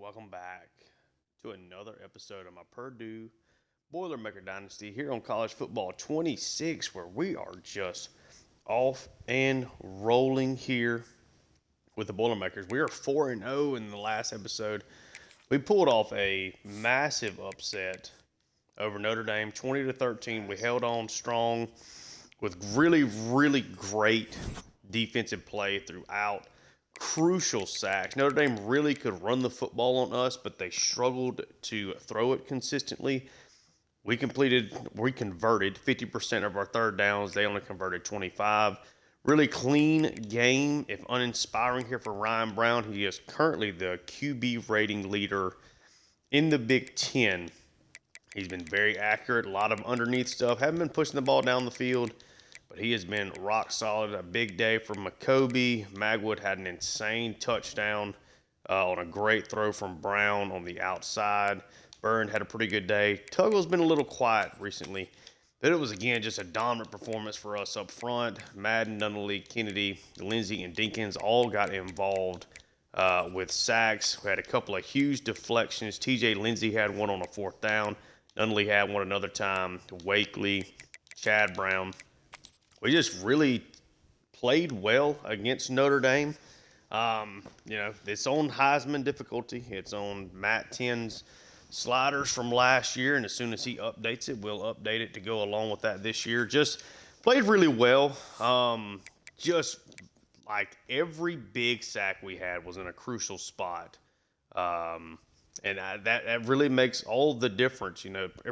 welcome back to another episode of my Purdue Boilermaker Dynasty here on College Football 26, where we are just off and rolling here with the Boilermakers. We are 4-0 in the last episode. We pulled off a massive upset over Notre Dame, 20-13. We held on strong with really great defensive play throughout. Crucial sacks. Notre Dame really could run the football on us, but they struggled to throw it consistently. We converted 50% of our third downs. They only converted 25. Really clean game, if uninspiring here for Ryan Brown. He is currently the QB rating leader in the Big Ten. He's been very accurate, a lot of underneath stuff. Haven't been pushing the ball down the field, but he has been rock solid. A big day for McCoby. Magwood had an insane touchdown on a great throw from Brown on the outside. Byrne had a pretty good day. Tuggle's been a little quiet recently, but it was, again, just a dominant performance for us up front. Madden, Nunnally, Kennedy, Lindsey, and Dinkins all got involved with sacks. We had a couple of huge deflections. TJ Lindsey had one on a fourth down. Nunnally had one another time. Wakely, Chad Brown. We just really played well against Notre Dame. It's on Heisman difficulty. It's on Matt 10's sliders from last year, and as soon as he updates it, we'll update it to go along with that this year. Just played really well. Just like every big sack we had was in a crucial spot. And that really makes all the difference.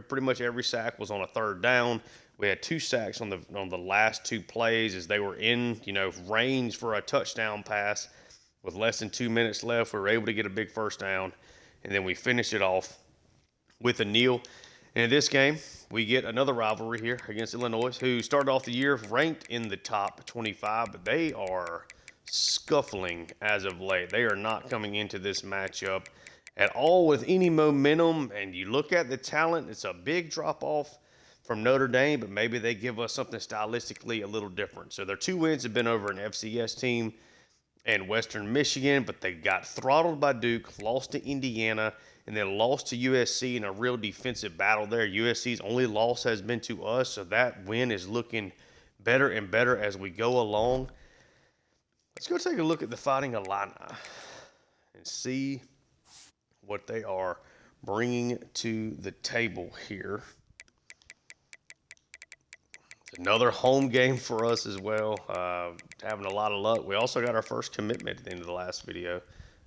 Pretty much every sack was on a third down. We had 2 sacks on the last 2 plays as they were in, range for a touchdown pass. With less than 2 minutes left, we were able to get a big first down, and then we finished it off with a kneel. And in this game, we get another rivalry here against Illinois, who started off the year ranked in the top 25, but they are scuffling as of late. They are not coming into this matchup at all with any momentum, and you look at the talent, it's a big drop-off from Notre Dame, but maybe they give us something stylistically a little different. So their 2 wins have been over an FCS team and Western Michigan, but they got throttled by Duke, lost to Indiana, and then lost to USC in a real defensive battle there. USC's only loss has been to us, so that win is looking better and better as we go along. Let's go take a look at the Fighting Illini and see what they are bringing to the table here. Another home game for us as well. Having a lot of luck. We also got our first commitment at the end of the last video.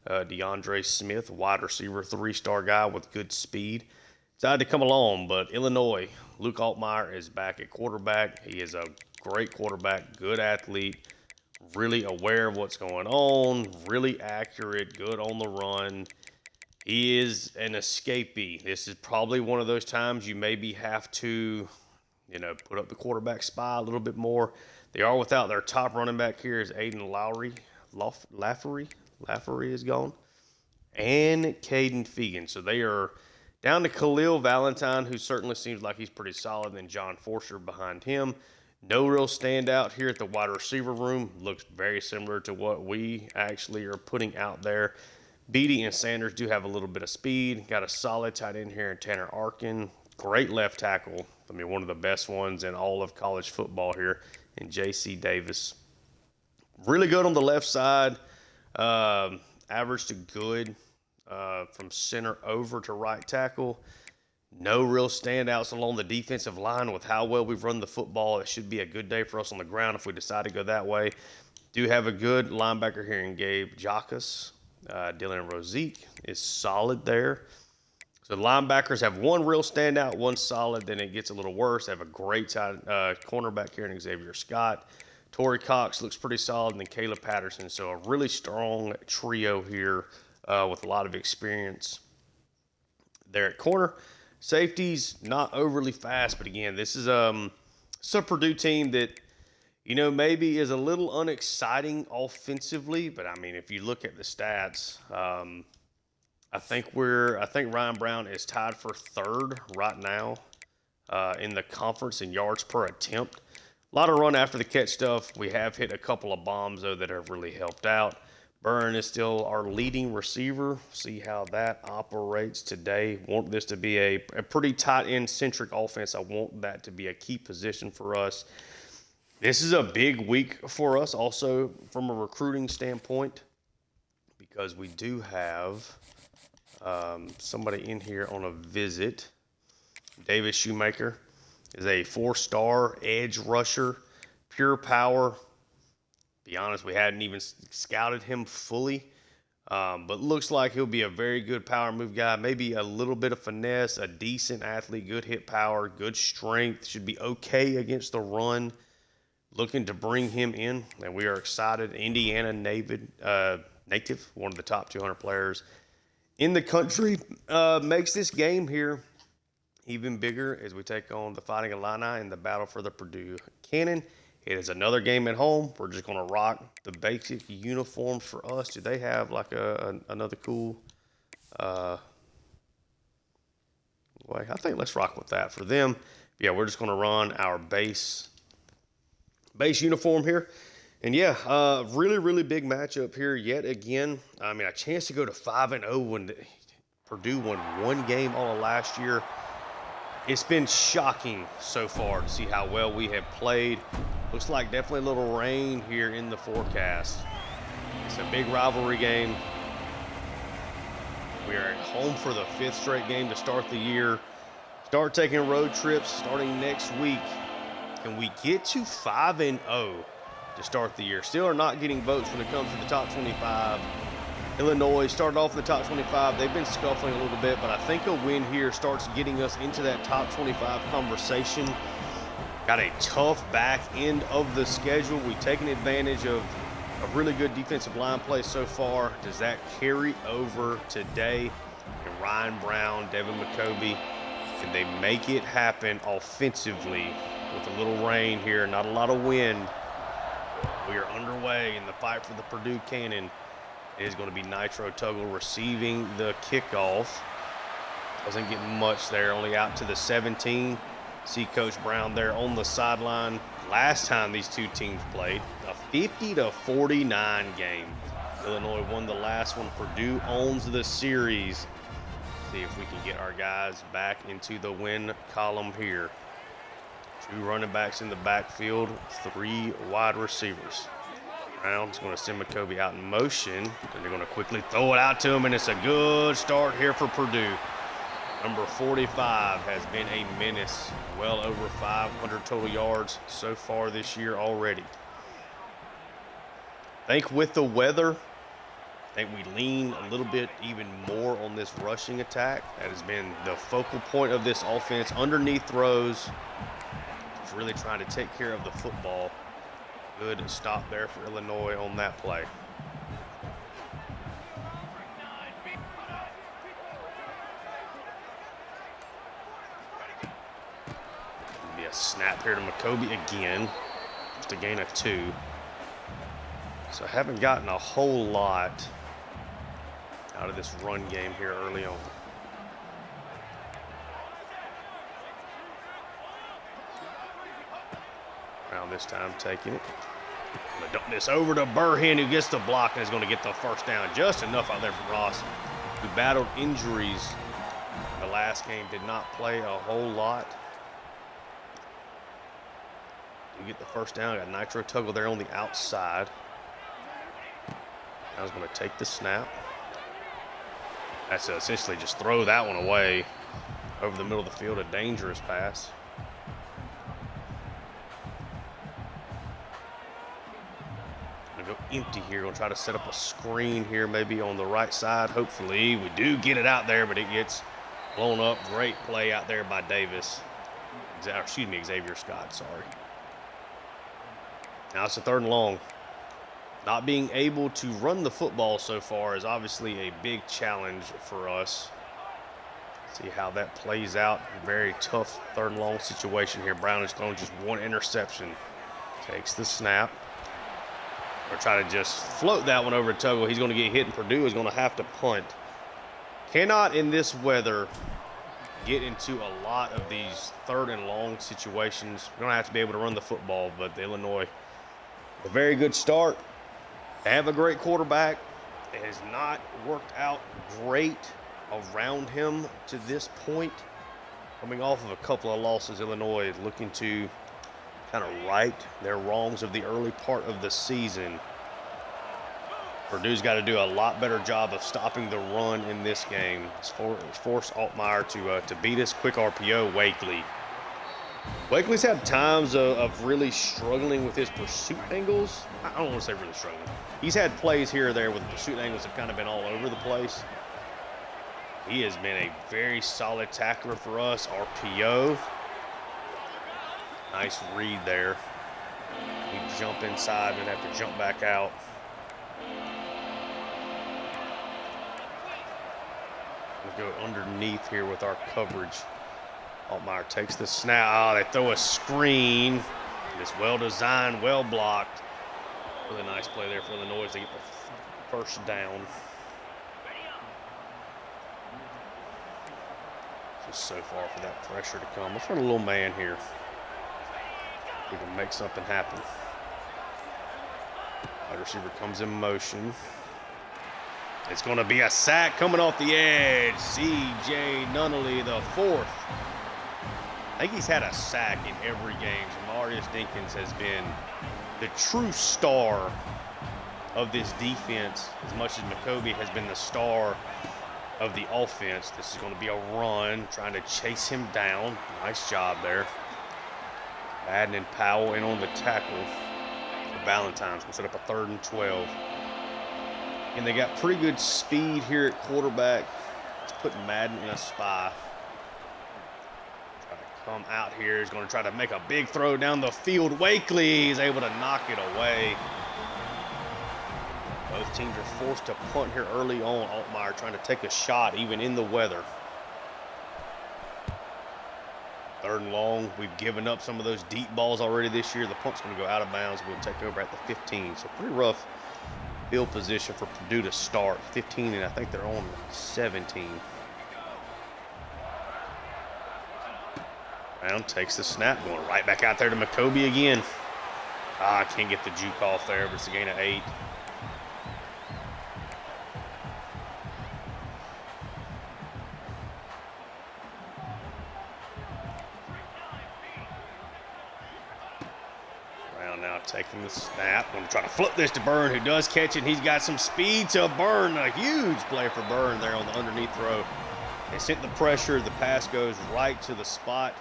DeAndre Smith, wide receiver, 3-star guy with good speed. Decided to come along, but Illinois, Luke Altmaier is back at quarterback. He is a great quarterback, good athlete, really aware of what's going on, really accurate, good on the run. He is an escapee. This is probably one of those times you maybe have to put up the quarterback spy a little bit more. They are without their top running back here is Aiden Laffery is gone, and Caden Fegan. So they are down to Khalil Valentine, who certainly seems like he's pretty solid, and then John Forster behind him. No real standout here at the wide receiver room. Looks very similar to what we actually are putting out there. Beatty and Sanders do have a little bit of speed. Got a solid tight end here in Tanner Arkin. Great left tackle. One of the best ones in all of college football here in J.C. Davis. Really good on the left side. Average to good from center over to right tackle. No real standouts along the defensive line with how well we've run the football. It should be a good day for us on the ground if we decide to go that way. Do have a good linebacker here in Gabe Jacas. Dylan Rosique is solid there. So the linebackers have one real standout, one solid, then it gets a little worse. They have a great cornerback here in Xavier Scott. Torrey Cox looks pretty solid, and then Caleb Patterson. So a really strong trio here with a lot of experience there at corner. Safeties, not overly fast, but again, this is a Purdue team that, maybe is a little unexciting offensively, but if you look at the stats, I think Ryan Brown is tied for 3rd right now in the conference in yards per attempt. A lot of run after the catch stuff. We have hit a couple of bombs, though, that have really helped out. Burn is still our leading receiver. See how that operates today. Want this to be a pretty tight end centric offense. I want that to be a key position for us. This is a big week for us also from a recruiting standpoint, because we do have somebody in here on a visit. Davis Shoemaker is a 4-star edge rusher, pure power. Be honest, we hadn't even scouted him fully, but looks like he'll be a very good power move guy. Maybe a little bit of finesse, a decent athlete, good hit power, good strength, should be okay against the run. Looking to bring him in, and we are excited. Indiana native, one of the top 200 players in the country, makes this game here even bigger as we take on the Fighting Illini in the battle for the Purdue Cannon. It is another game at home. We're just going to rock the basic uniforms for us. Do they have like another cool way? I think let's rock with that for them. Yeah, we're just going to run our base uniform here. And yeah, really, really big matchup here yet again. I mean, a chance to go to 5-0 when Purdue won one game all of last year. It's been shocking so far to see how well we have played. Looks like definitely a little rain here in the forecast. It's a big rivalry game. We are at home for the 5th straight game to start the year. Start taking road trips starting next week. Can we get to 5-0 to start the year? Still are not getting votes when it comes to the top 25. Illinois started off in the top 25. They've been scuffling a little bit, but I think a win here starts getting us into that top 25 conversation. Got a tough back end of the schedule. We've taken advantage of a really good defensive line play so far. Does that carry over today? And Ryan Brown, Devin McCoby, can they make it happen offensively with a little rain here, not a lot of wind? We are underway in the fight for the Purdue Cannon. It is going to be Nitro Tuggle receiving the kickoff. Doesn't get much there, only out to the 17. See Coach Brown there on the sideline. Last time these two teams played, a 50-49 game. Illinois won the last one. Purdue owns the series. See if we can get our guys back into the win column here. 2 running backs in the backfield, 3 wide receivers. Brown's going to send McCoby out in motion, and they're going to quickly throw it out to him, and it's a good start here for Purdue. Number 45 has been a menace, well over 500 total yards so far this year already. I think with the weather, I think we lean a little bit even more on this rushing attack. That has been the focal point of this offense. Underneath throws, just really trying to take care of the football. Good stop there for Illinois on that play. Be a snap here to McCoby again. Just a gain of 2. So I haven't gotten a whole lot out of this run game here early on. Brown this time taking it. Gonna dump this over to Burhen, who gets the block and is going to get the first down. Just enough out there from Ross, who battled injuries in the last game, did not play a whole lot. You get the first down. Got Nitro Tuggle there on the outside. I was going to take the snap. That's essentially just throw that one away over the middle of the field. A dangerous pass. Go empty here. Gonna try to set up a screen here, maybe on the right side. Hopefully we do get it out there, but it gets blown up. Great play out there by Davis. Xavier Scott, sorry. Now it's a 3rd and long. Not being able to run the football so far is obviously a big challenge for us. See how that plays out. Very tough 3rd and long situation here. Brown has thrown just 1 interception. Takes the snap. Or try to just float that one over to Tuggle. He's going to get hit, and Purdue is going to have to punt. Cannot, in this weather, get into a lot of these 3rd and long situations. We're going to have to be able to run the football, but the Illinois, a very good start. They have a great quarterback. It has not worked out great around him to this point. Coming off of a couple of losses, Illinois is looking to kind of right their wrongs of the early part of the season. Purdue's got to do a lot better job of stopping the run in this game. It's force Altmaier to beat us. Quick RPO, Wakely. Wakely's had times of really struggling with his pursuit angles. I don't want to say really struggling. He's had plays here or there where the pursuit angles have kind of been all over the place. He has been a very solid tackler for us. RPO. Nice read there. We jump inside and have to jump back out. We'll go underneath here with our coverage. Altmaier takes the snap. Oh, they throw a screen. It's well designed, well blocked. Really nice play there for Illinois to get the first down. Just so far for that pressure to come. Let's run a little man here. We can make something happen. Wide receiver comes in motion. It's going to be a sack coming off the edge. C.J. Nunnally, the fourth. I think he's had a sack in every game. So Marius Dinkins has been the true star of this defense, as much as McCovey has been the star of the offense. This is going to be a run, trying to chase him down. Nice job there. Madden and Powell in on the tackle. Valentine's will set up a 3rd and 12. And they got pretty good speed here at quarterback. Let's put Madden in a spy. Try to come out here. He's going to try to make a big throw down the field. Wakely is able to knock it away. Both teams are forced to punt here early on. Altmaier trying to take a shot even in the weather. 3rd and long. We've given up some of those deep balls already this year. The punt's going to go out of bounds. We'll take over at the 15. So pretty rough field position for Purdue to start. 15, and I think they're on 17. Brown takes the snap, going right back out there to McCovey again. I can't get the juke off there, but it's a gain of 8. Now taking the snap. Going to try to flip this to Byrne, who does catch it. He's got some speed to Byrne. A huge play for Byrne there on the underneath throw. They sent the pressure. The pass goes right to the spot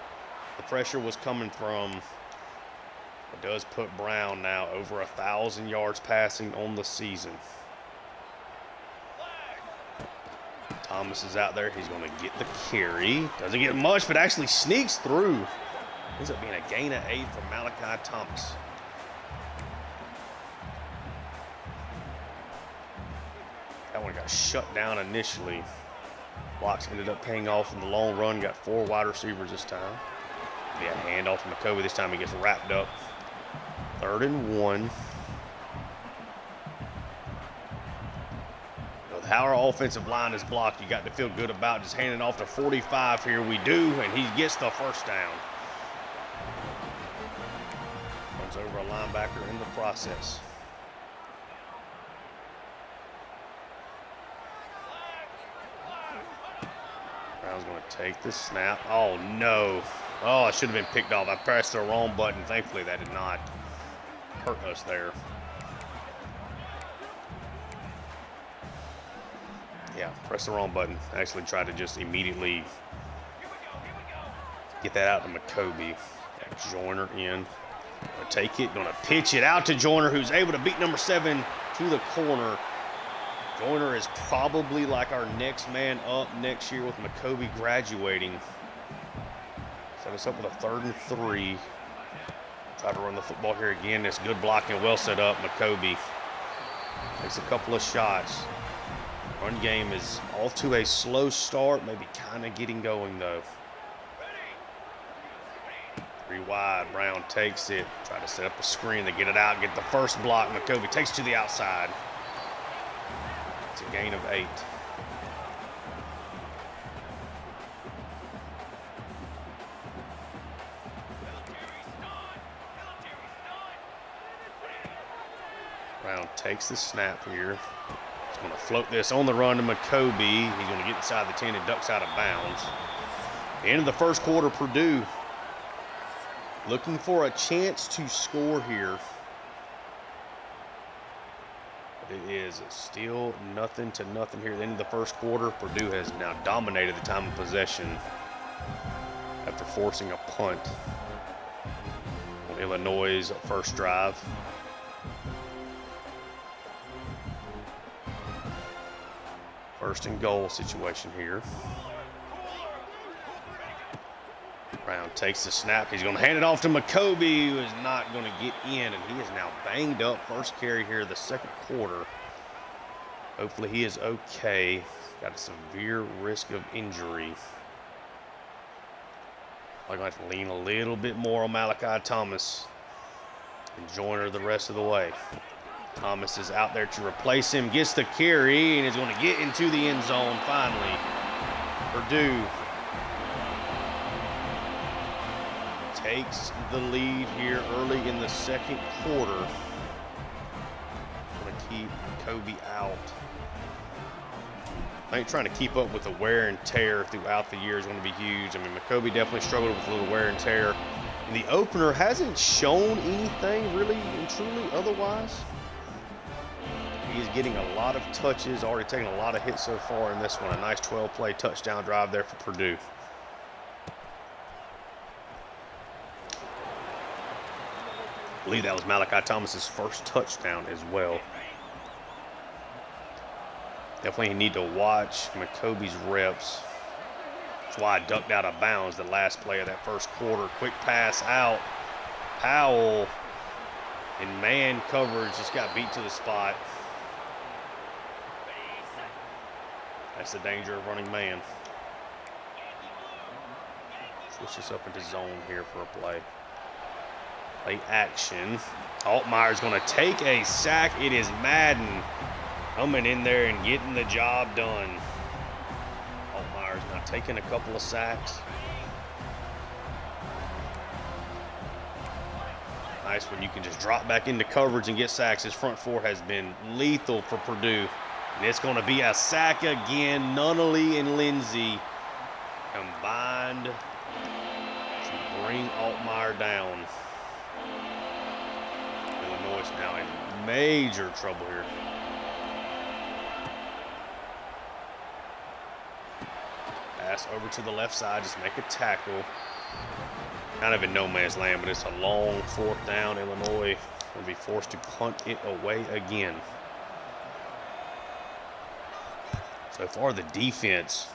the pressure was coming from. It does put Brown now over 1,000 yards passing on the season. Thomas is out there. He's going to get the carry. Doesn't get much, but actually sneaks through. Ends up being a gain of 8 for Malachi Thomas. That one got shut down initially. Blocks ended up paying off in the long run. Got 4 wide receivers this time. Be a handoff to McCovey. This time he gets wrapped up. 3rd and 1. With how our offensive line is blocked, you got to feel good about just handing off to 45 here. We do, and he gets the first down. Runs over a linebacker in the process. Brown's going to take the snap. Oh, no. Oh, I should have been picked off. I pressed the wrong button. Thankfully, that did not hurt us there. Yeah, pressed the wrong button. I actually tried to just immediately get that out to McCovey. Got Joyner in. Gonna take it. Gonna pitch it out to Joyner, who's able to beat number 7 to the corner. Joyner is probably like our next man up next year with McCovey graduating. Set us up with a 3rd and 3. Try to run the football here again. It's good blocking, well set up. McCovey takes a couple of shots. Run game is off to a slow start, maybe kind of getting going though. 3 wide, Brown takes it. Try to set up a screen, they get it out, get the first block. McCovey takes to the outside. It's a gain of 8. Brown takes the snap here. He's Going to float this on the run to McCoby. He's going to get inside the 10 and ducks out of bounds. End of the first quarter, Purdue looking for a chance to score here. But it is still nothing to nothing here at the end of the first quarter. Purdue has now dominated the time of possession after forcing a punt on Illinois' first drive. First and goal situation here. Brown takes the snap. He's going to hand it off to McCoby, who is not going to get in, and he is now banged up. First carry here, the second quarter. Hopefully he is okay. Got a severe risk of injury. I'm going to have to lean a little bit more on Malachi Thomas and Joyner the rest of the way. Thomas is out there to replace him, gets the carry, and is going to get into the end zone finally. Purdue takes the lead here early in the second quarter. Going to keep Kobe out. I think trying to keep up with the wear and tear throughout the year is going to be huge. I mean, McCoby definitely struggled with a little wear and tear. In the opener, hasn't shown anything really and truly otherwise. He is getting a lot of touches, already taking a lot of hits so far in this one. A nice 12-play touchdown drive there for Purdue. I believe that was Malachi Thomas's first touchdown as well. Definitely need to watch McCoby's reps. That's why I ducked out of bounds the last play of that first quarter. Quick pass out. Powell in man coverage just got beat to the spot. That's the danger of running man. Switch this up into zone here for a play. Play action. Altmaier's going to take a sack. It is Madden coming in there and getting the job done. Altmaier's now taking a couple of sacks. Nice when you can just drop back into coverage and get sacks. His front four has been lethal for Purdue. And it's going to be a sack again. Nunnally and Lindsey combined to bring Altmaier down. Illinois now in major trouble here. Pass over to the left side, just make a tackle. Kind of in no man's land, but it's a long fourth down. Illinois will be forced to punt it away again. So far, the defense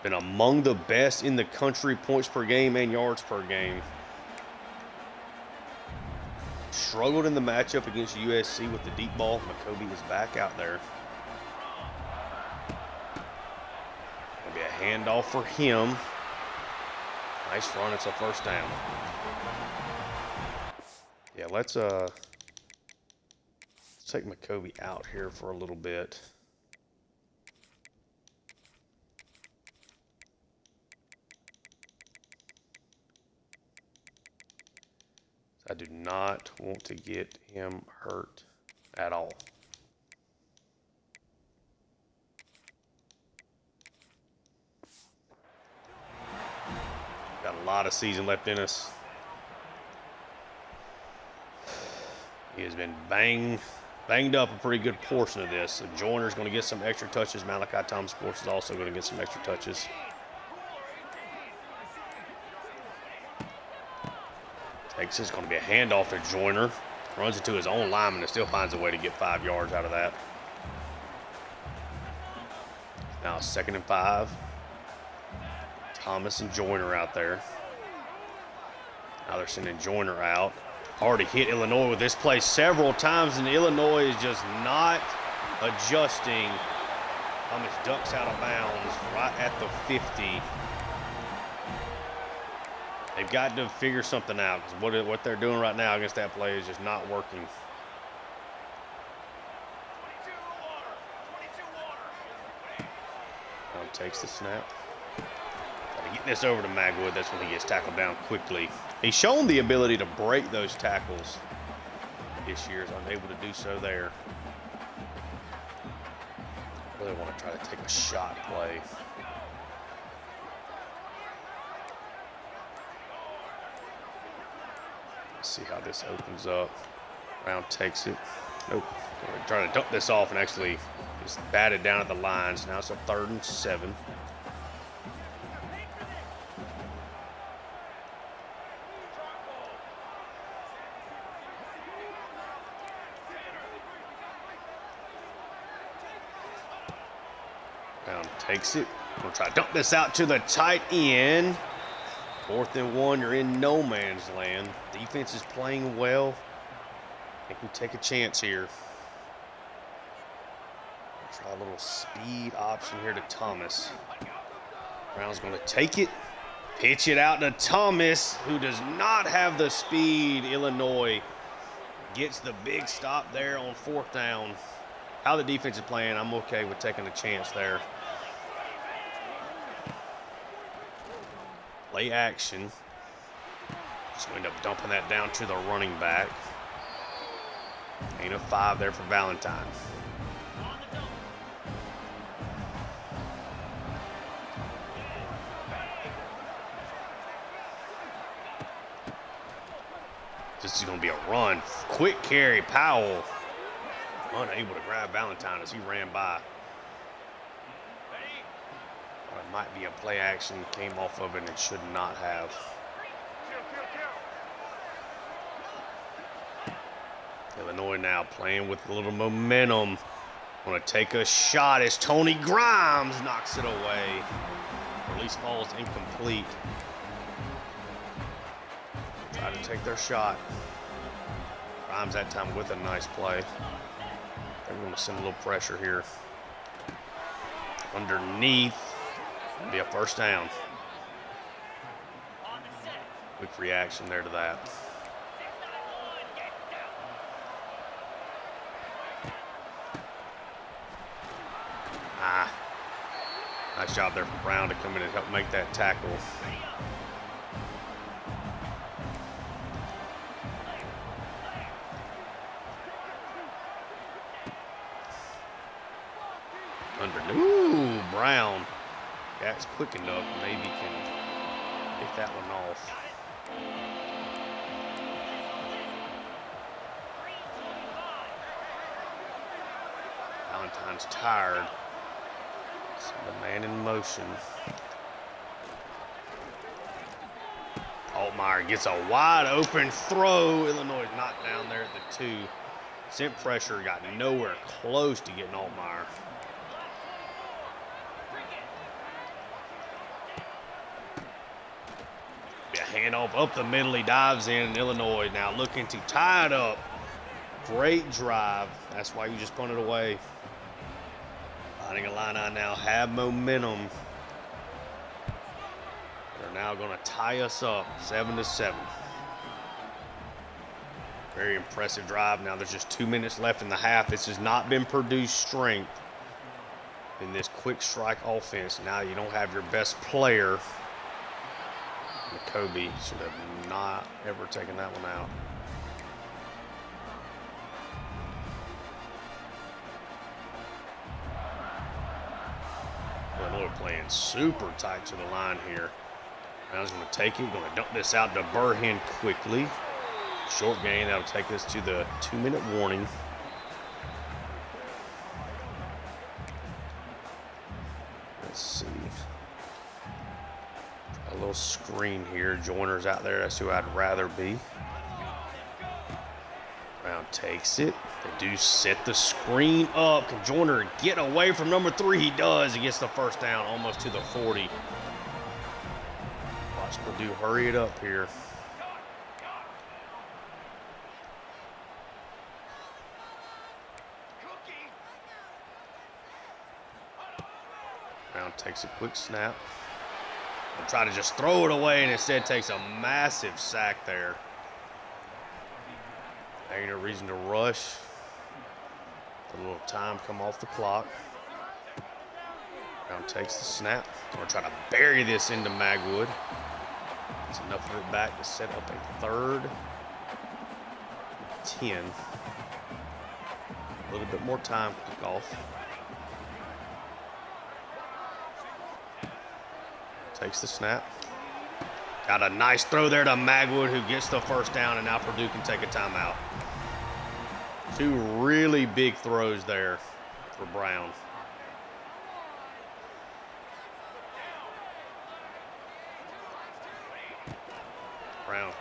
been among the best in the country, points per game and yards per game. Struggled in the matchup against USC with the deep ball. McCoby is back out there. Gonna be a handoff for him. Nice run, it's a first down. Yeah, let's take McCoby out here for a little bit. I do not want to get him hurt at all. Got a lot of season left in us. He has been banged up a pretty good portion of this. So Joyner's going to get some extra touches. Malachi Thomas, of course, is also going to get some extra touches. Takes it's going to be a handoff to Joyner. Runs it to his own lineman and still finds a way to get 5 yards out of that. Now 2nd and 5. Thomas and Joyner out there. Now they're sending Joyner out. Already hit Illinois with this play several times, and Illinois is just not adjusting. Thomas ducks out of bounds right at the 50. They've got to figure something out, because what they're doing right now against that play is just not working. Takes the snap. Got to get this over to Magwood. That's when he gets tackled down quickly. He's shown the ability to break those tackles this year. Is unable to do so there. Really want to try to take a shot play. Let's see how this opens up. Brown takes it. Nope. Trying to dump this off and actually just bat it down at the lines. Now it's a 3rd and 7. Brown takes it. We'll try to dump this out to the tight end. 4th and 1, you're in no man's land. Defense is playing well. I think we take a chance here. Try a little speed option here to Thomas. Brown's going to take it. Pitch it out to Thomas, who does not have the speed. Illinois gets the big stop there on 4th down. How the defense is playing, I'm okay with taking a chance there. Play action. Just end up dumping that down to the running back. Gain of 5 there for Valentine. This is going to be a run. Quick carry. Powell unable to grab Valentine as he ran by. It might be a play action, came off of it and should not have. Illinois now playing with a little momentum. Want to take a shot as Tony Grimes knocks it away. Release falls incomplete. Try to take their shot. Grimes that time with a nice play. They're going to send a little pressure here. Underneath. Be a 1st down. Quick reaction there to that. Nice job there from Brown to come in and help make that tackle. Ooh, Brown. That's quick enough. Maybe can pick that one off. Valentine's tired. So the man in motion. Altmaier gets a wide open throw. Illinois knocked down there at the 2. Sent pressure, got nowhere close to getting Altmaier. Handoff up the middle, he dives in, and Illinois now looking to tie it up. Great drive. That's why you just punted away. Fighting Illini now have momentum. They're now going to tie us up 7-7. Very impressive drive. Now there's just 2 minutes left in the half. This has not been Purdue's strength in this quick strike offense. Now you don't have your best player. Kobe should have not ever taken that one out. Illinois playing super tight to the line here. Brown's going to take it, going to dump this out to Burhan quickly. Short gain, that'll take us to the 2-minute warning. Let's see. A little screen here. Joyner's out there. That's who I'd rather be. Brown takes it. They do set the screen up. Can Joyner get away from number 3? He does. He gets the 1st down almost to the 40. Watch Purdue hurry it up here. Brown takes a quick snap. Try to just throw it away and instead takes a massive sack there. Ain't no reason to rush. A little time come off the clock. Brown takes the snap. We're trying to bury this into Magwood. It's enough of it back to set up a 3rd 10. A little bit more time to kick off. Takes the snap. Got a nice throw there to Magwood, who gets the first down, and now Purdue can take a timeout. Two really big throws there for Brown. Brown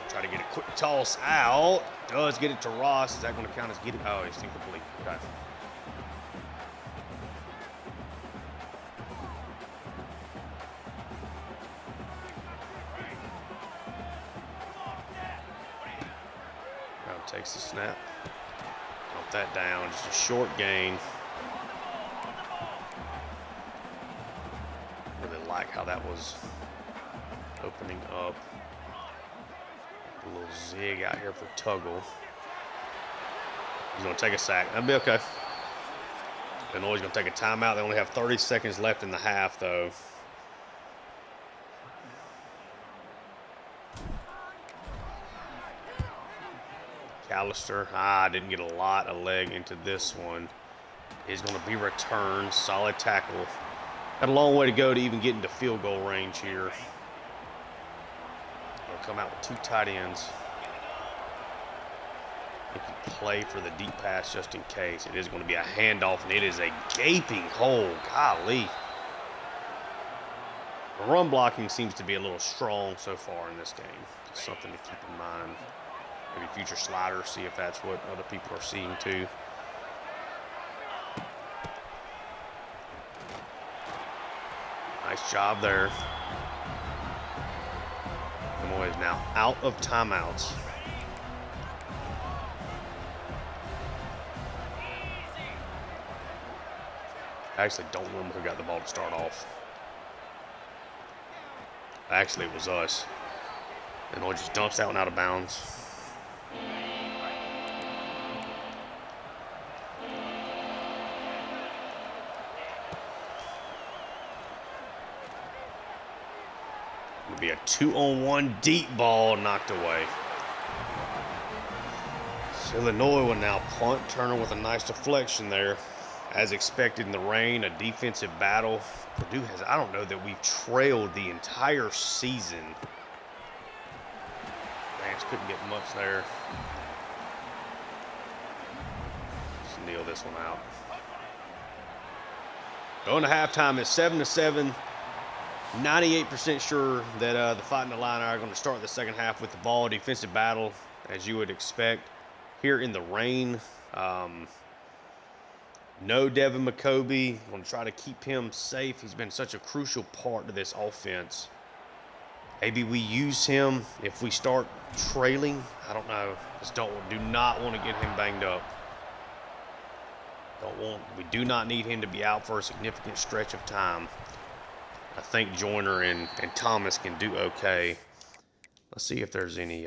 try to get a quick toss out. Does get it to Ross. Is that going to count as getting? Oh, it's incomplete. Okay. Brown takes the snap. Dump that down. Just a short gain. Really like how that was opening up. A little zig out here for Tuggle. He's going to take a sack. That'll be okay. Illinois is going to take a timeout. They only have 30 seconds left in the half, though. Callister, didn't get a lot of leg into this one. Is going to be returned. Solid tackle. Got a long way to go to even get into field goal range here. Come out with two tight ends. If you play for the deep pass just in case. It is going to be a handoff, and it is a gaping hole. Golly. The run blocking seems to be a little strong so far in this game. Just something to keep in mind. Maybe future sliders, see if that's what other people are seeing too. Nice job there. Illinois is now out of timeouts. I actually don't remember who got the ball to start off. Actually, it was us. Illinois just dumps that one out of bounds. It'll be a 2-on-1 deep ball knocked away. So Illinois will now punt. Turner with a nice deflection there. As expected in the rain, a defensive battle. Purdue has, I don't know that we've trailed the entire season. Vance couldn't get much there. Just kneel this one out. Going to halftime at 7-7. 98% sure that the Fighting Illini are going to start the second half with the ball. Defensive battle, as you would expect. Here in the rain, no Devin McCoby. Going to try to keep him safe. He's been such a crucial part to this offense. Maybe we use him if we start trailing. I don't know. Just do not want to get him banged up. We do not need him to be out for a significant stretch of time. I think Joyner and Thomas can do okay. Let's see if there's any,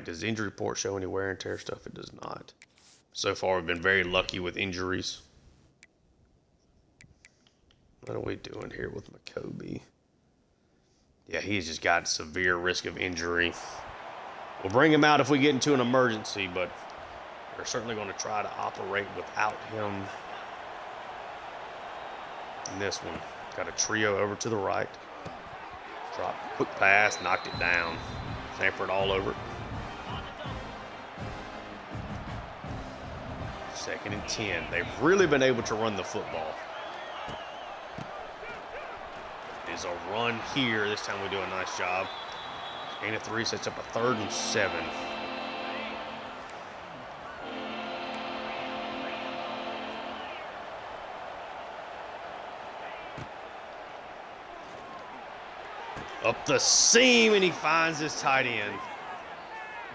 does the injury report show any wear and tear stuff? It does not. So far, we've been very lucky with injuries. What are we doing here with McCoby? Yeah, he's just got severe risk of injury. We'll bring him out if we get into an emergency, but we're certainly going to try to operate without him. In this one, got a trio over to the right. Drop, quick pass, knocked it down. Sanford all over it. 2nd and 10. They've really been able to run the football. There's a run here. This time we do a nice job. Gain of 3 sets up a 3rd and 7. Up the seam, and he finds his tight end.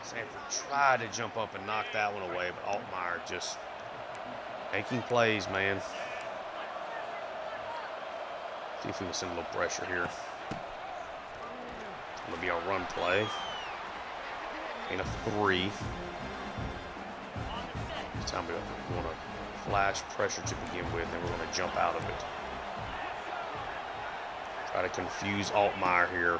Sanford tried to jump up and knock that one away, but Altmaier just making plays, man. See if we can send a little pressure here. It's going to be a run play. Gain of 3. This time we want to flash pressure to begin with, and then we're going to jump out of it. Try to confuse Altmaier here.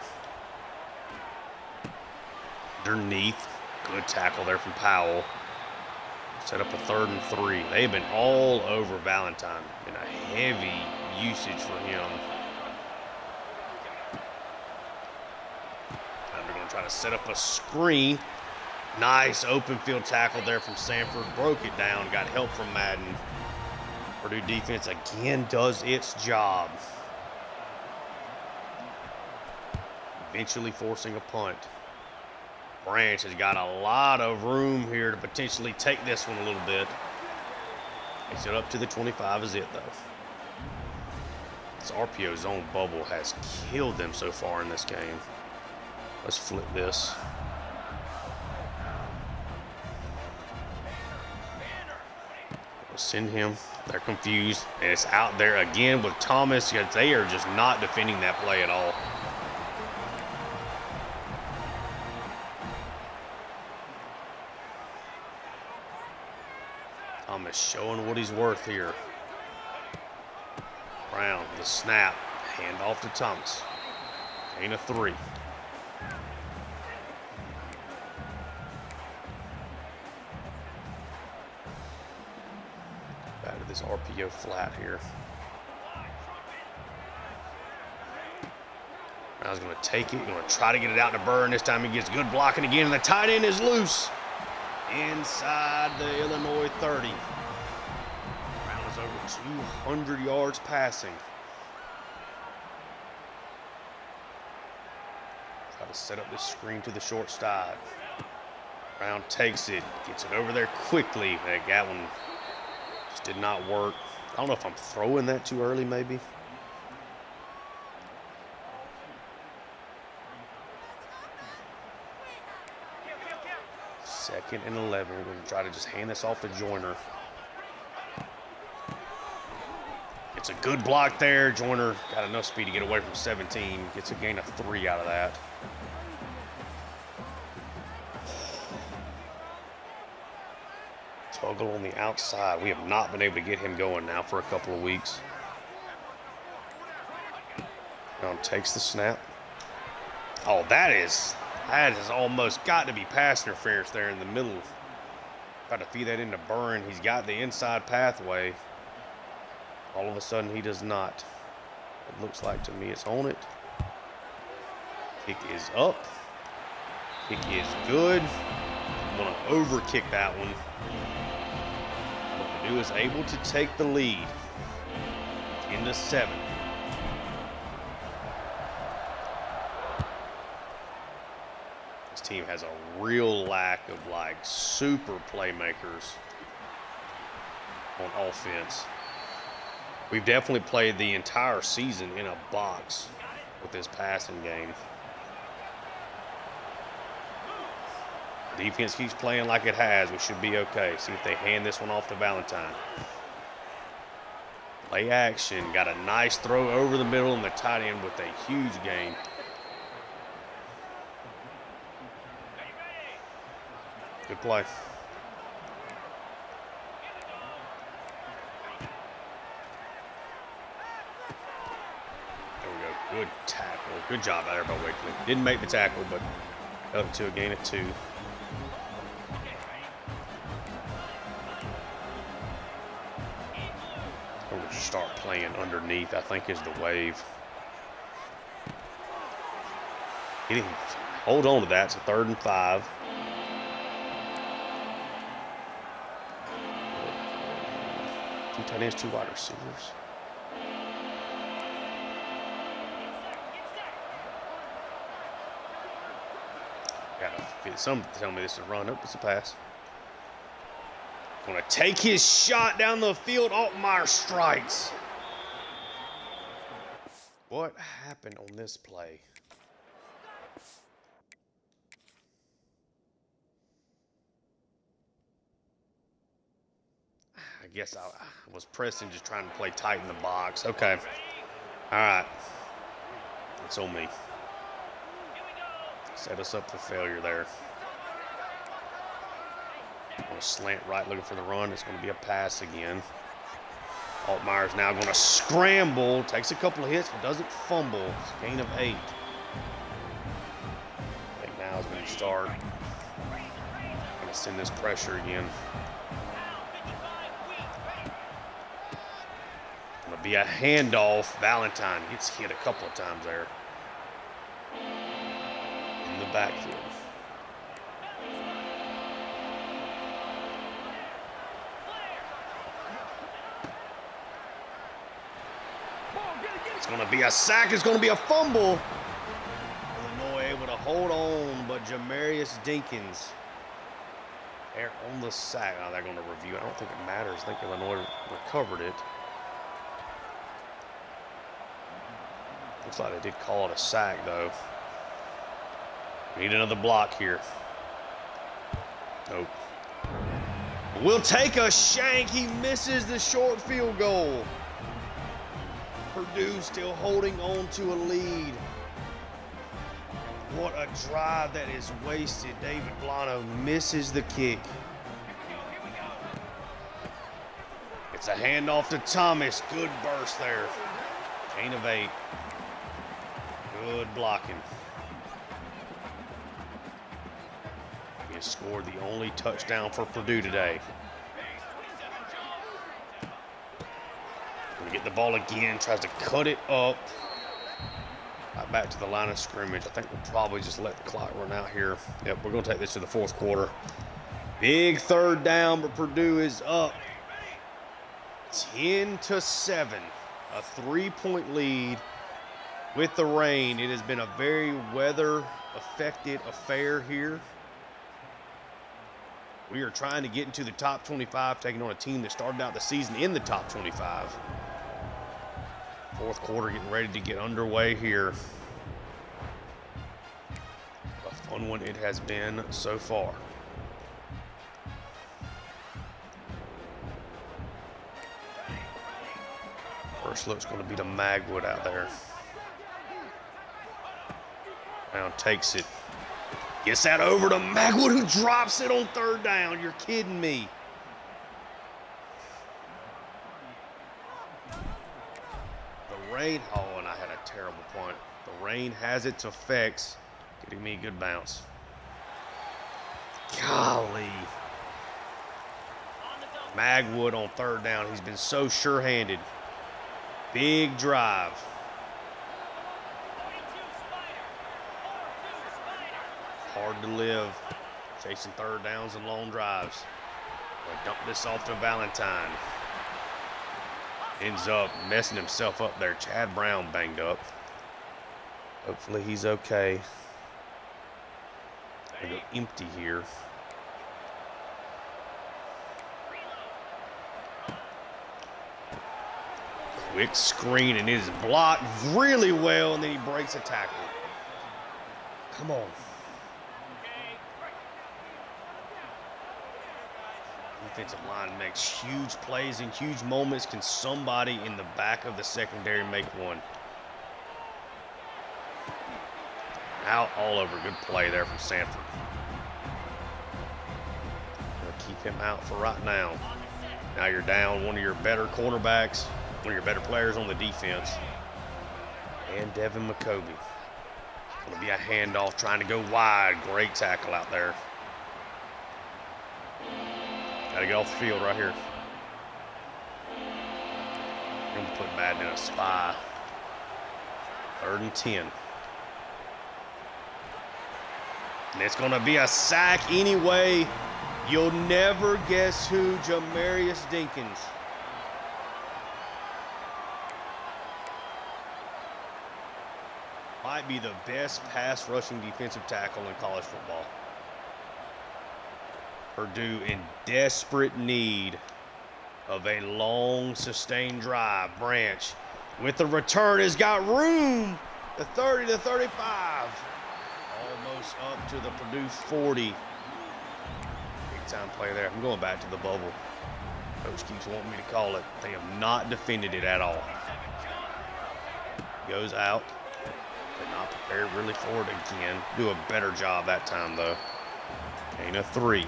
Underneath. Good tackle there from Powell. Set up a 3rd and 3. They've been all over Valentine. Been a heavy usage for him. And they're going to try to set up a screen. Nice open field tackle there from Sanford. Broke it down. Got help from Madden. Purdue defense again does its job. Eventually forcing a punt. Branch has got a lot of room here to potentially take this one a little bit. Makes it up to the 25 is it, though. This RPO zone bubble has killed them so far in this game. Let's flip this. We'll send him. They're confused. And it's out there again with Thomas. They are just not defending that play at all. Thomas showing what he's worth here. Brown, the snap, hand off to Thomas. Gain of 3. Back to this RPO flat here. Brown's going to take it, going to try to get it out to Burn. This time he gets good blocking again, and the tight end is loose. Inside the Illinois 30. Brown is over 200 yards passing. Try to set up this screen to the short side. Brown takes it, gets it over there quickly. That one just did not work. I don't know if I'm throwing that too early, maybe. Second and 11. We're going to try to just hand this off to Joyner. It's a good block there. Joyner got enough speed to get away from 17. Gets a gain of 3 out of that. Tuggle on the outside. We have not been able to get him going now for a couple of weeks. Brown takes the snap. Oh, that has almost got to be pass interference there in the middle. Try to feed that into Burn. He's got the inside pathway. All of a sudden, he does not. It looks like to me it's on it. Kick is up. Kick is good. I'm going to over-kick that one. But Purdue is able to take the lead into 7. Team has a real lack of super playmakers on offense. We've definitely played the entire season in a box with this passing game. Defense keeps playing like it has. We should be okay. See if they hand this one off to Valentine. Play action. Got a nice throw over the middle and the tight end with a huge gain. Good play. There we go. Good tackle. Good job out there by Wakely. Didn't make the tackle, but up to a gain of 2. We're going to start playing underneath, I think, is the wave. He didn't hold on to that. It's a 3rd and 5. Two tight ends, 2 wide receivers. Some tell me this is a run. Nope, it's a pass. Going to take his shot down the field. Altmaier strikes. What happened on this play? I guess I was pressing, just trying to play tight in the box. Okay. All right. It's on me. Set us up for failure there. On a slant right, looking for the run. It's going to be a pass again. Altmaier's now going to scramble. Takes a couple of hits, but doesn't fumble. It's a gain of 8. I think now is when you start. Going to send this pressure again. Gonna be a handoff. Valentine gets hit a couple of times there in the backfield. It's going to be a sack. It's going to be a fumble. Illinois able to hold on, but Jamarius Dinkins there on the sack. Oh, they're going to review. I don't think it matters. I think Illinois recovered it. Looks like they did call it a sack, though. Need another block here. Nope. We'll take a shank. He misses the short field goal. Purdue still holding on to a lead. What a drive that is wasted. David Blano misses the kick. It's a handoff to Thomas. Good burst there. Gain of 8. Good blocking. He has scored the only touchdown for Purdue today. Get the ball again, tries to cut it up. Right back to the line of scrimmage. I think we'll probably just let the clock run out here. Yep, we're going to take this to the fourth quarter. Big third down, but Purdue is up 10-7. A 3-point lead with the rain. It has been a very weather-affected affair here. We are trying to get into the top 25, taking on a team that started out the season in the top 25. Fourth quarter getting ready to get underway here. A fun one it has been so far. First look's going to be to Magwood out there. Brown takes it. Gets that over to Magwood, who drops it on third down. You're kidding me. The rain, oh, and I had a terrible punt. The rain has its effects, getting me a good bounce. Golly. Magwood on third down. He's been so sure-handed. Big drive. Hard to live, chasing third downs and long drives. We'll dump this off to Valentine. Ends up messing himself up there. Chad Brown banged up. Hopefully he's okay. They go empty here. Quick screen, and it is blocked really well, and then he breaks a tackle. Come on. Defensive line makes huge plays in huge moments. Can somebody in the back of the secondary make one? Out all over. Good play there from Sanford. Gonna keep him out for right now. Now you're down one of your better cornerbacks, one of your better players on the defense, and Devin McCoby. Gonna be a handoff trying to go wide. Great tackle out there. Gotta get off the field right here. I'm gonna put Madden in a spy. 3rd and 10. And it's gonna be a sack anyway. You'll never guess who. Jamarius Dinkins. Might be the best pass rushing defensive tackle in college football. Purdue in desperate need of a long, sustained drive. Branch with the return has got room. The 30 to 35. Almost up to the Purdue 40. Big time play there. I'm going back to the bubble. Coach keeps wanting me to call it. They have not defended it at all. Goes out. But not prepared really for it again. Do a better job that time, though. Gain of 3.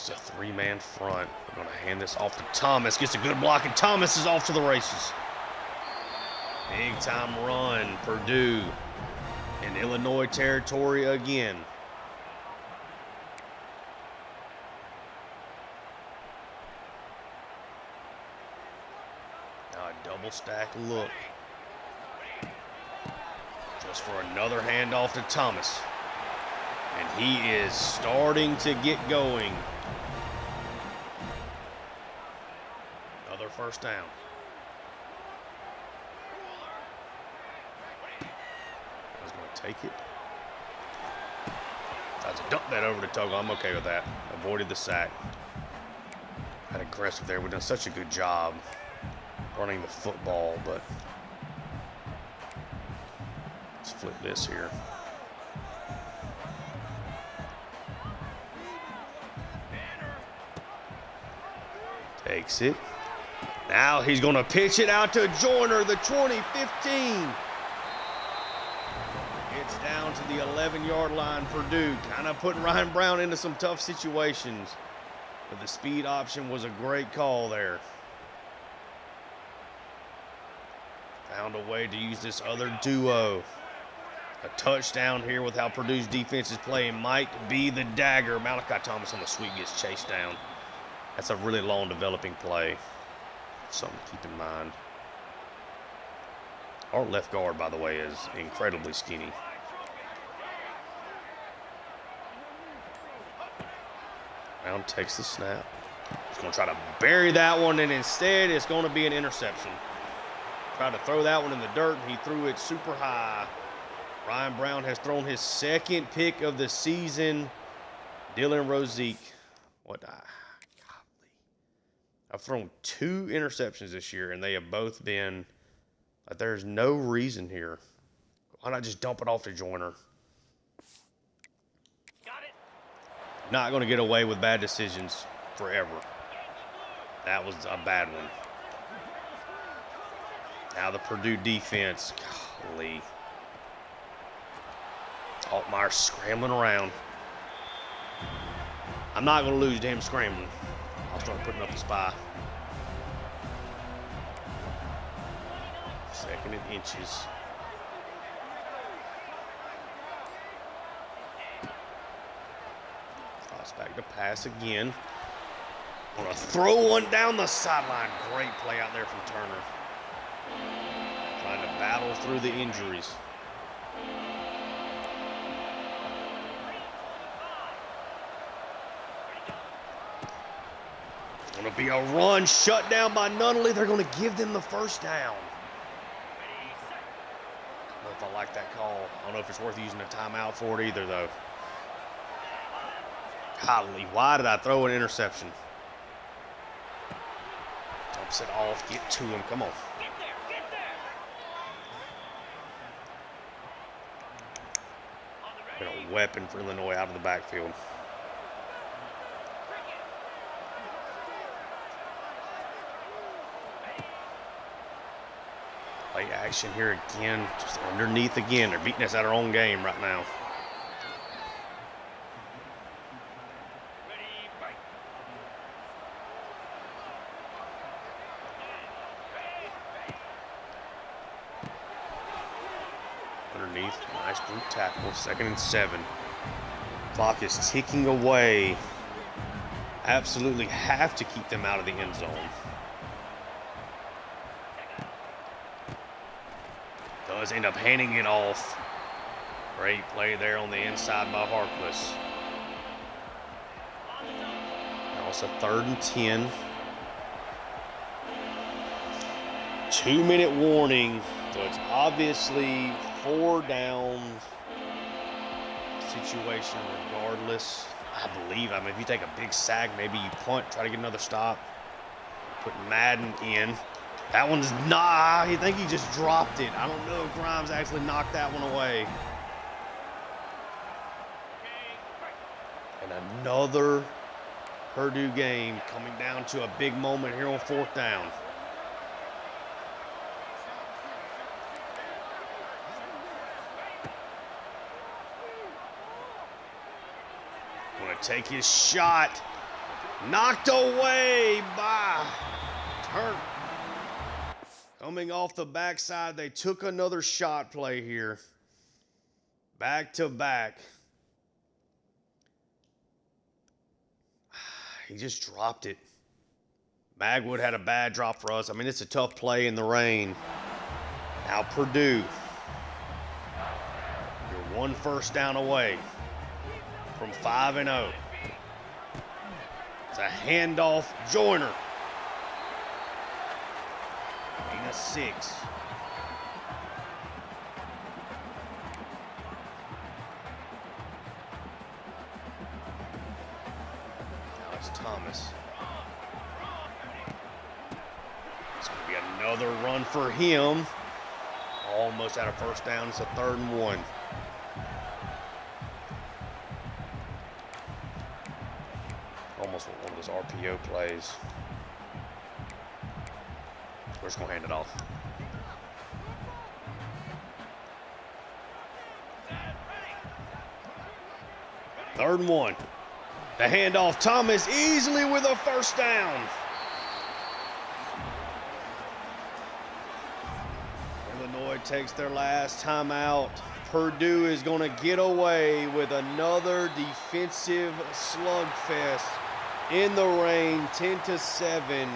It's a three-man front. We're going to hand this off to Thomas. Gets a good block, and Thomas is off to the races. Big-time run, Purdue in Illinois territory again. Now a double stack look. Just for another handoff to Thomas. And he is starting to get going. Another first down. I was going to take it. Tried to dump that over to Togo. I'm okay with that. Avoided the sack. Got aggressive there. We've done such a good job running the football, but let's flip this here. Takes it. Now he's going to pitch it out to Joyner, the 20-15. It's down to the 11-yard line. Purdue kind of putting Ryan Brown into some tough situations. But the speed option was a great call there. Found a way to use this other duo. A touchdown here with how Purdue's defense is playing might be the dagger. Malachi Thomas on the sweep gets chased down. That's a really long developing play. Something to keep in mind. Our left guard, by the way, is incredibly skinny. Brown takes the snap. He's going to try to bury that one, and instead it's going to be an interception. Tried to throw that one in the dirt, and he threw it super high. Ryan Brown has thrown his second pick of the season. Dylan Rosique. I've thrown 2 interceptions this year, and they have both been like, there's no reason here. Why not just dump it off to Joyner? Got it. Not going to get away with bad decisions forever. That was a bad one. Now the Purdue defense. Golly. Altmaier scrambling around. I'm not going to lose to him scrambling. I'll start putting up the spy. Second and inches. Toss back to pass again. Want to throw one down the sideline. Great play out there from Turner. Trying to battle through the injuries. Going to be a run shut down by Nunnally. They're going to give them the first down. I don't know if I like that call. I don't know if it's worth using a timeout for it either, though. Golly, why did I throw an interception? Dumps it off. Get to him. Come on. Been a weapon for Illinois out of the backfield. Play action here again, just underneath again. They're beating us at our own game right now. Underneath, nice brute tackle, 2nd and 7. Clock is ticking away. Absolutely have to keep them out of the end zone. Does end up handing it off. Great play there on the inside by Harkless. Now it's a 3rd and 10. 2-minute warning. So it's obviously 4 down situation regardless. I believe, if you take a big sack, maybe you punt, try to get another stop. Put Madden in. That one's not, I think he just dropped it. I don't know if Grimes actually knocked that one away. And another Purdue game coming down to a big moment here on 4th down. Going to take his shot. Knocked away by Turner. Coming off the backside, they took another shot play here. Back to back. He just dropped it. Magwood had a bad drop for us. I mean, it's a tough play in the rain. Now Purdue. You're 1 first down away from 5-0. It's a handoff. Joyner. Gain of 6. Now it's Thomas. It's going to be another run for him. Almost out of first down. It's a 3rd and 1. Almost one of those RPO plays. We're just going to hand it off. Third and 1. The handoff. Thomas easily with a first down. Illinois takes their last timeout. Purdue is going to get away with another defensive slugfest in the rain, 10-7.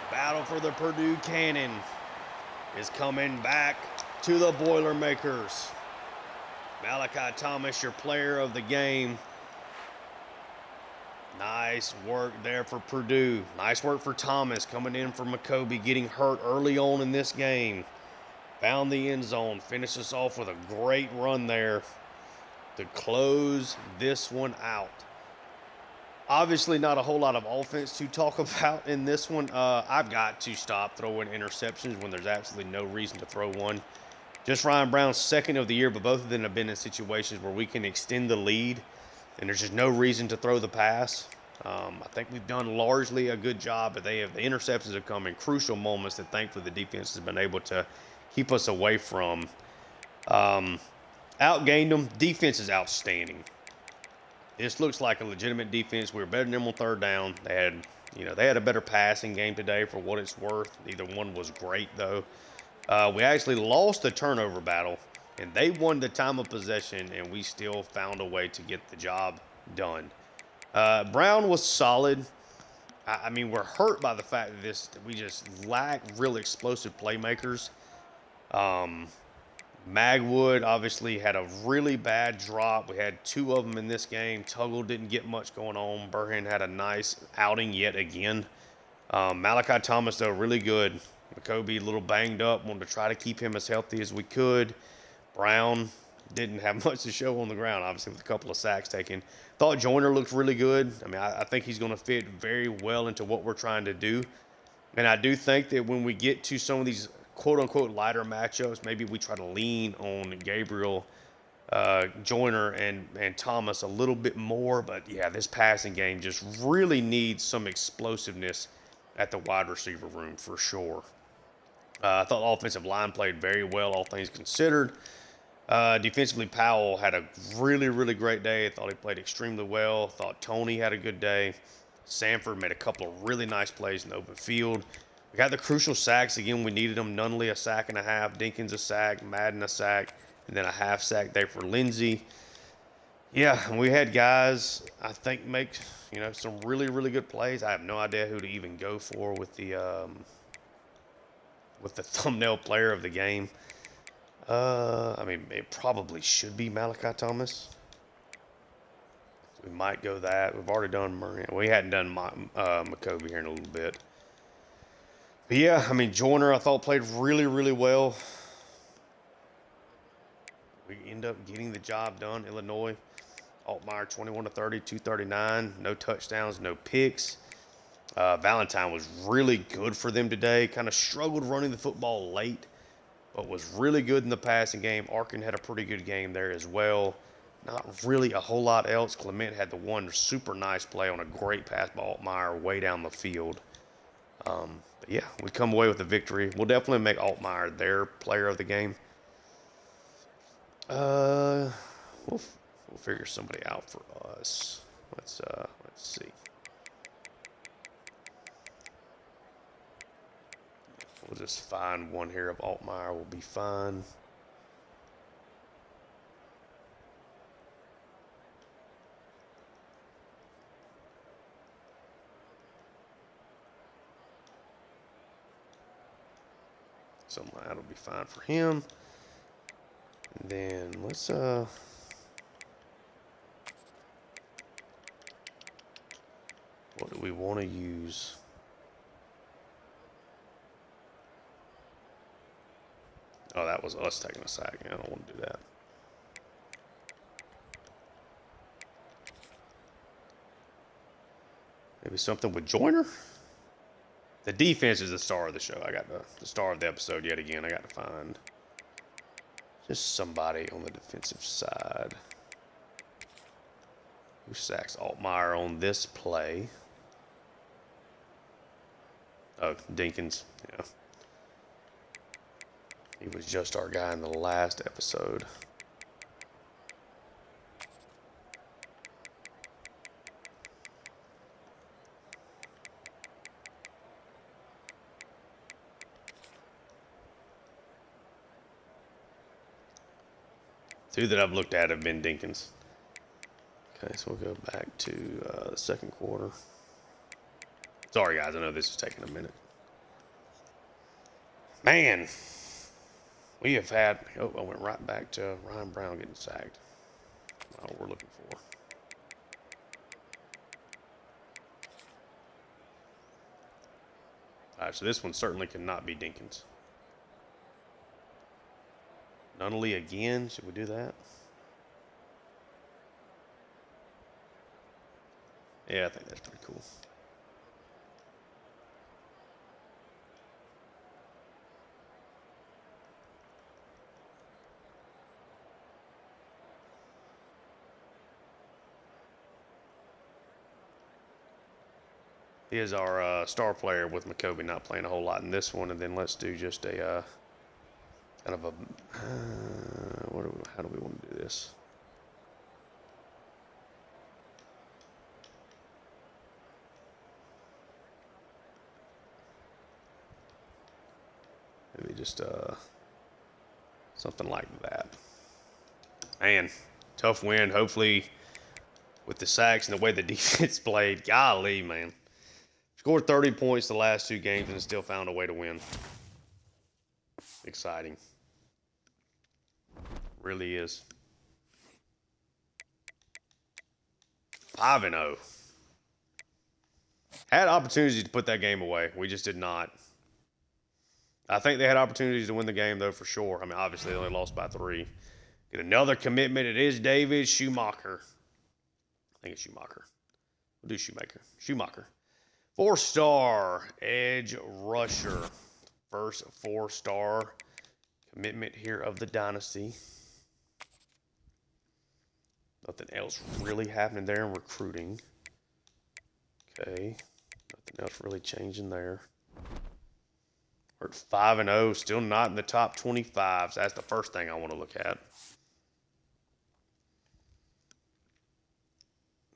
Battle for the Purdue Cannon is coming back to the Boilermakers. Malachi Thomas, your player of the game. Nice work there for Purdue. Nice work for Thomas coming in for McCoby, getting hurt early on in this game. Found the end zone, finished us off with a great run there to close this one out. Obviously not a whole lot of offense to talk about in this one. I've got to stop throwing interceptions when there's absolutely no reason to throw one. Just Ryan Brown's 2nd of the year, but both of them have been in situations where we can extend the lead and there's just no reason to throw the pass. I think we've done largely a good job, but the interceptions have come in crucial moments that thankfully the defense has been able to keep us away from. Outgained them. Defense is outstanding. This looks like a legitimate defense. We were better than them on 3rd down. They had a better passing game today for what it's worth. Neither one was great though. We actually lost the turnover battle, and they won the time of possession, and we still found a way to get the job done. Brown was solid. I mean, we're hurt by the fact that we just lack real explosive playmakers. Magwood obviously had a really bad drop. We had 2 of them in this game. Tuggle didn't get much going on. Burhan had a nice outing yet again. Malachi Thomas, though, really good. McCoby a little banged up. Wanted to try to keep him as healthy as we could. Brown didn't have much to show on the ground, obviously, with a couple of sacks taken. Thought Joyner looked really good. I mean, I think he's going to fit very well into what we're trying to do. And I do think that when we get to some of these quote-unquote lighter matchups, maybe we try to lean on Gabriel, Joyner, and Thomas a little bit more. But, yeah, this passing game just really needs some explosiveness at the wide receiver room for sure. I thought the offensive line played very well, all things considered. Defensively, Powell had a really, really great day. I thought he played extremely well. Thought Tony had a good day. Sanford made a couple of really nice plays in the open field. We got the crucial sacks. Again, we needed them. Nunley a sack and a half. Dinkins a sack. Madden a sack. And then a half sack there for Lindsey. Yeah, and we had guys, I think, make some really, really good plays. I have no idea who to even go for with the thumbnail player of the game. I mean, it probably should be Malachi Thomas. We might go that. We've already done Murray. We hadn't done McCoby here in a little bit. But yeah, I mean, Joyner I thought played really, really well. We end up getting the job done. Illinois, Altmaier 21-30, 239. No touchdowns, no picks. Valentine was really good for them today. Kind of struggled running the football late, but was really good in the passing game. Arkin had a pretty good game there as well. Not really a whole lot else. Clement had the one super nice play on a great pass by Altmaier way down the field. But yeah, we come away with a victory. We'll definitely make Altmaier their player of the game. We'll figure somebody out for us. Let's see. We'll just find one here of Altmaier. Will be fine. So that'll be fine for him. And then let's what do we want to use? Oh, that was us taking a sack. I don't want to do that. Maybe something with Joyner? The defense is the star of the show. I got the star of the episode yet again. I got to find just somebody on the defensive side. Who sacks Altmaier on this play? Oh, Dinkins. Yeah. He was just our guy in the last episode. Two that I've looked at have been Dinkins. Okay, so we'll go back to the second quarter. Sorry, guys. I know this is taking a minute. Man, we have had... Oh, I went right back to Ryan Brown getting sacked. Not what we're looking for. All right, so this one certainly cannot be Dinkins. Nunnally again. Should we do that? Yeah, I think that's pretty cool. He is our star player with McCovey not playing a whole lot in this one. And then let's do just a kind of a, how do we want to do this? Maybe just something like that. Man, tough win. Hopefully with the sacks and the way the defense played, golly, man. Scored 30 points the last two games and still found a way to win. Exciting. Really is. 5-0. Had opportunities to put that game away. We just did not. I think they had opportunities to win the game, though, for sure. I mean, obviously, they only lost by 3. Get another commitment. It is David Schumacher. I think it's Schumacher. We'll do Shoemaker. Schumacher. 4-star edge rusher. First 4-star commitment here of the Dynasty. Nothing else really happening there in recruiting. Okay. Nothing else really changing there. We're at 5-0. Still not in the top 25. So that's the first thing I want to look at.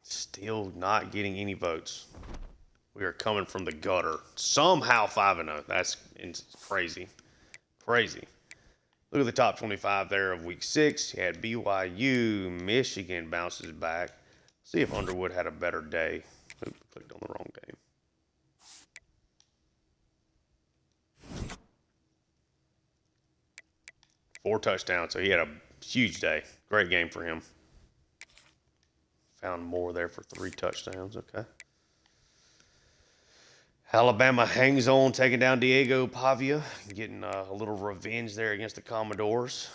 Still not getting any votes. We are coming from the gutter. Somehow 5-0. That's crazy. Crazy. Look at the top 25 there of week 6. You had BYU. Michigan bounces back. See if Underwood had a better day. Oops, clicked on the wrong game. Four touchdowns. So he had a huge day. Great game for him. Found more there for 3 touchdowns. Okay. Alabama hangs on, taking down Diego Pavia, getting a little revenge there against the Commodores.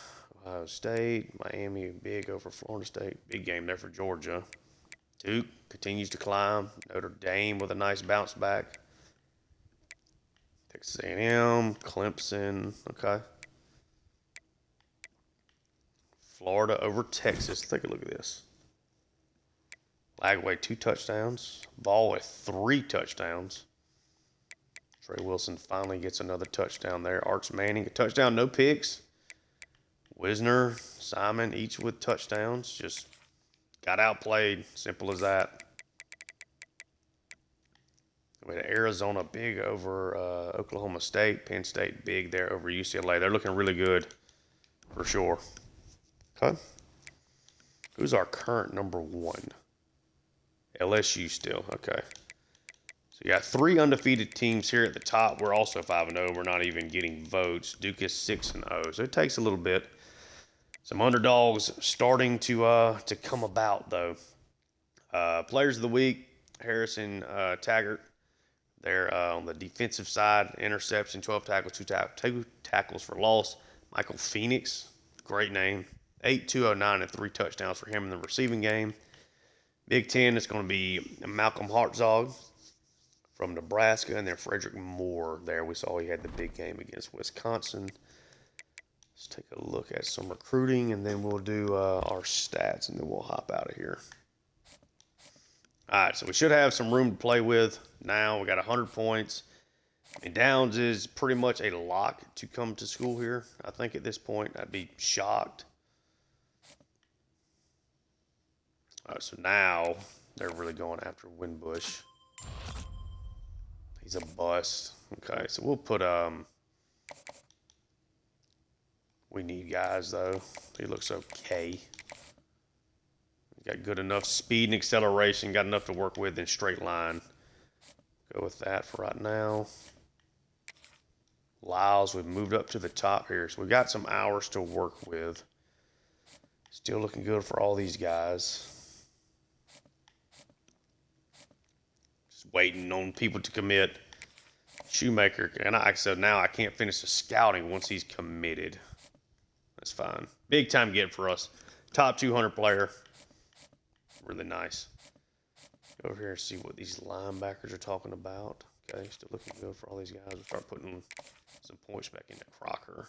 Ohio State, Miami, big over Florida State. Big game there for Georgia. Duke continues to climb. Notre Dame with a nice bounce back. Texas A&M, Clemson, okay. Florida over Texas. Take a look at this. Lagway 2 touchdowns. Ball with 3 touchdowns. Trey Wilson finally gets another touchdown there. Arch Manning, a touchdown, no picks. Wisner, Simon, each with touchdowns. Just got outplayed. Simple as that. We had Arizona big over Oklahoma State. Penn State big there over UCLA. They're looking really good for sure. Okay. Who's our current number one? LSU still. Okay. So you got 3 undefeated teams here at the top. We're also 5-0. We're not even getting votes. Duke is 6-0. So it takes a little bit. Some underdogs starting to come about though. Players of the week: Harrison Taggart. There on the defensive side, interception, 12 tackles, 2 tackles for loss. Michael Phoenix, great name. 8-209 and 3 touchdowns for him in the receiving game. Big Ten is going to be Malcolm Hartzog from Nebraska, and then Frederick Moore there. We saw he had the big game against Wisconsin. Let's take a look at some recruiting, and then we'll do our stats, and then we'll hop out of here. All right, so we should have some room to play with now. We got 100 points. And Downs is pretty much a lock to come to school here. I think at this point I'd be shocked. All right, so now they're really going after Winbush. He's a bust. Okay, so we'll put we need guys though. He looks okay. Got good enough speed and acceleration. Got enough to work with in straight line. Go with that for right now. Lyles, we've moved up to the top here. So we've got some hours to work with. Still looking good for all these guys. Just waiting on people to commit. Shoemaker, and like I said, now I can't finish the scouting once he's committed. That's fine. Big time get for us. Top 200 player. Really nice. Go over here and see what these linebackers are talking about. Okay, still looking good for all these guys. We'll start putting some points back into Crocker.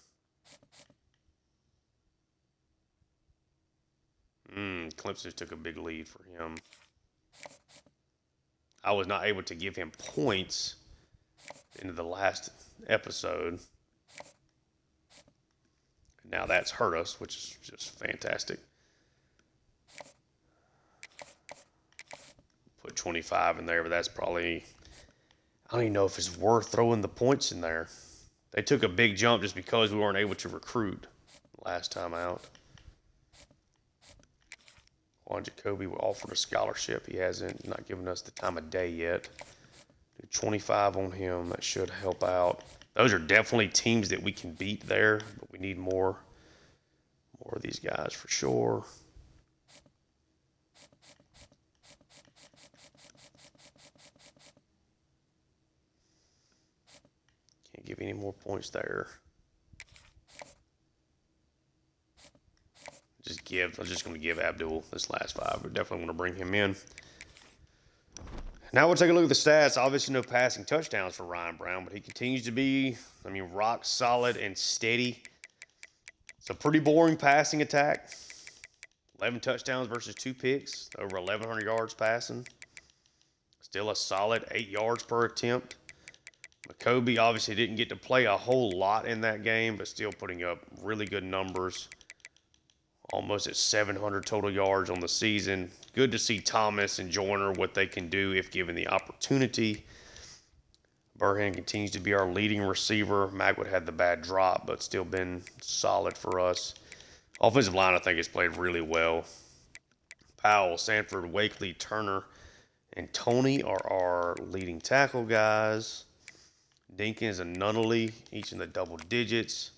Clemson took a big lead for him. I was not able to give him points into the last episode. Now that's hurt us, which is just fantastic. Put 25 in there, but that's probably, I don't even know if it's worth throwing the points in there. They took a big jump just because we weren't able to recruit last time out. Juan Jacoby offered a scholarship. He hasn't, not given us the time of day yet. Do 25 on him. That should help out. Those are definitely teams that we can beat there, but we need more of these guys for sure. Can't give any more points there. I'm just going to give Abdul this last 5. We definitely want to bring him in. Now we'll take a look at the stats. Obviously no passing touchdowns for Ryan Brown, but he continues to be, rock solid and steady. It's a pretty boring passing attack. 11 touchdowns versus 2 picks, over 1,100 yards passing. Still a solid 8 yards per attempt. McCoby obviously didn't get to play a whole lot in that game, but still putting up really good numbers. Almost at 700 total yards on the season. Good to see Thomas and Joyner, what they can do if given the opportunity. Burhan continues to be our leading receiver. Magwood had the bad drop, but still been solid for us. Offensive line, I think, has played really well. Powell, Sanford, Wakely, Turner, and Tony are our leading tackle guys. Dinkins and Nunnally, each in the double digits.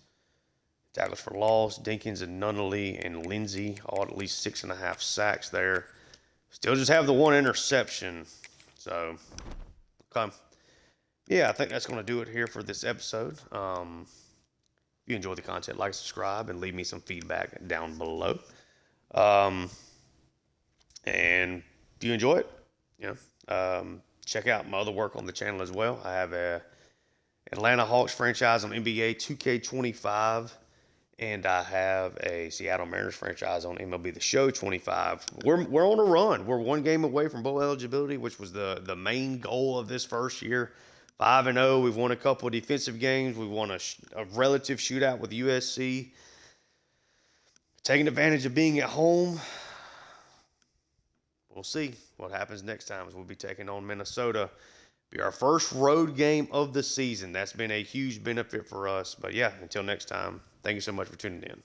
Tackles for loss, Dinkins and Nunnally and Lindsey, all at least 6.5 sacks there. Still just have the 1 interception. So, okay. Yeah, I think that's going to do it here for this episode. If you enjoyed the content, like, subscribe, and leave me some feedback down below. And if you enjoy it, check out my other work on the channel as well. I have a Atlanta Hawks franchise on NBA 2K25. And I have a Seattle Mariners franchise on MLB The Show 25. We're on a run. We're 1 game away from bowl eligibility, which was the main goal of this first year. 5-0. We've won a couple of defensive games. We won a relative shootout with USC. Taking advantage of being at home. We'll see what happens next time as we'll be taking on Minnesota. Be our first road game of the season. That's been a huge benefit for us. But yeah, until next time, thank you so much for tuning in.